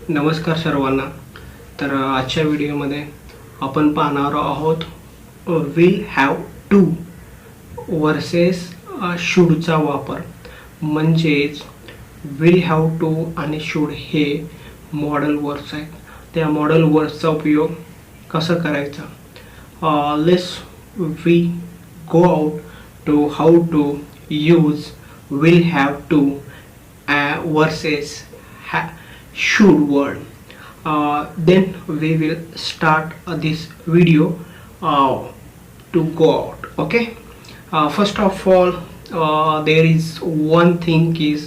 नमस्कार सर्वांना. तर आजच्या व्हिडिओमध्ये आपण पाहणार आहोत विल हॅव टू वर्सेस शूडचा वापर. म्हणजेच विल हॅव टू आणि शूड हे मॉडल वर्ड्स आहेत. त्या मॉडल वर्ड्सचा उपयोग कसा करायचा, let's we go out to how to use will have to versus should word. Then we will start this video to go out. Okay, first of all, there is one thing is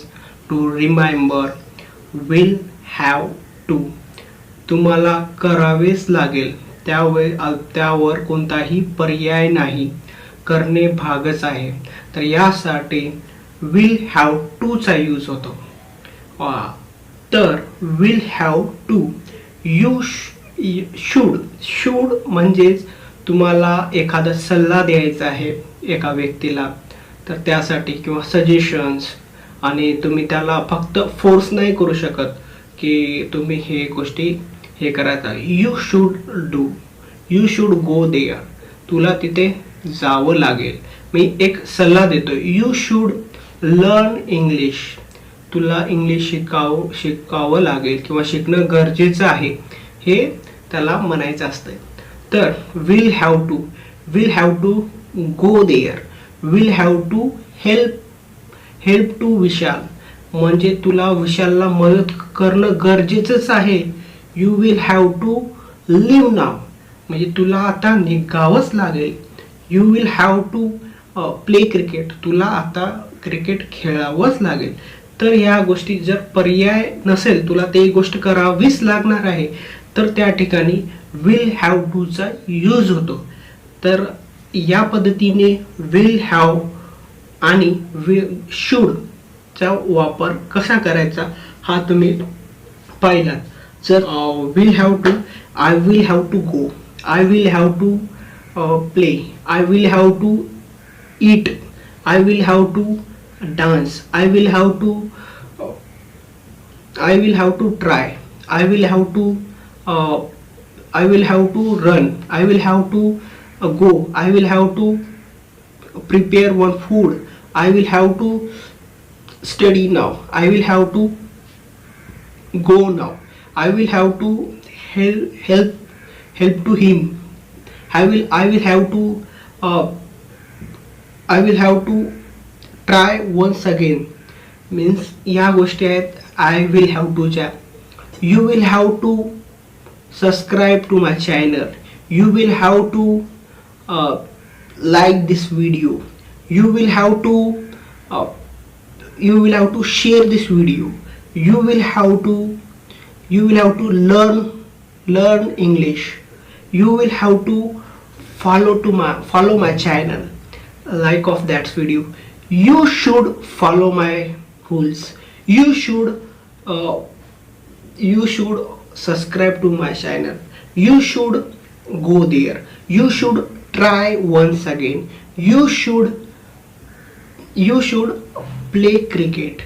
to remember will have to. तुम्हाला करावेच लागेल, त्यावर कोणताही पर्याय नाही, करणे भागच आहे. तर यासाठी will have to चा यूज होतो. तर will have to you should म्हणजेच तुम्हाला एखादा सल्ला द्यायचा आहे एका व्यक्तीला, तर त्यासाठी किंवा सजेशन्स, आणि तुम्ही त्याला फक्त फोर्स नाही करू शकत की तुम्ही हे गोष्टी हे करायचं. You should do, you should go there, तुला तिथे जावं लागेल. मी एक सल्ला देतो, यू शूड लर्न इंग्लिश, तुला इंग्लिश शिकावं लागेल किंवा शिकणं गरजेचं आहे, हे त्याला म्हणायचं असतं. तर will have to go there, will have to help to Vishal, म्हणजे तुला विशालला मदत करणं गरजेचंच आहे. You will have to leave now, म्हणजे तुला आता निघावंच लागेल. You will have to play cricket, तुला आता क्रिकेट खेळावंच लागेल. तर या गोष्टी जर पर्याय नसेल, तुला ते गोष्ट करावीच लागणार आहे, तर त्या ठिकाणी विल हॅव टूचा यूज होतो. तर या पद्धतीने विल हॅव आणि शूडचा वापर कसा करायचा हा तुम्ही पाहिलात. जर will have to, I will have to go, I will have to play, I will have to eat, I will have to dance, I will have to try, I will have to run, I will have to go, I will have to prepare one food, I will have to study now, I will have to go now, I will have to help to him, I will have to try once again. Means या गोष्टी आहेत I will have टूच्या. You will have to subscribe to my channel, you will have to like this video, you will have to share this video, you will have to learn English, you will have to follow my channel, like of that video. You should follow my rules, you should subscribe to my channel, you should go there, you should try once again, you should play cricket.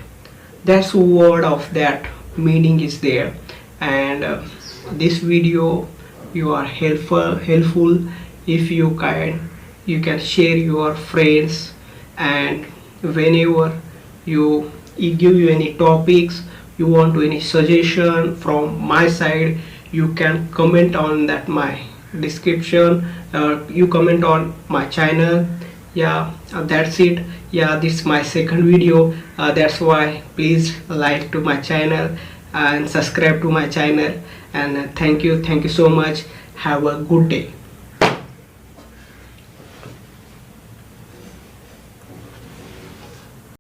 That's word of that meaning is there. And this video you are helpful if you can share your friends, and whenever you give you any topics, you want to any suggestion from my side, you can comment on that my description, you comment on my channel. That's it. This is my second video, that's why please like to my channel and subscribe to my channel. And thank you so much. Have a good day.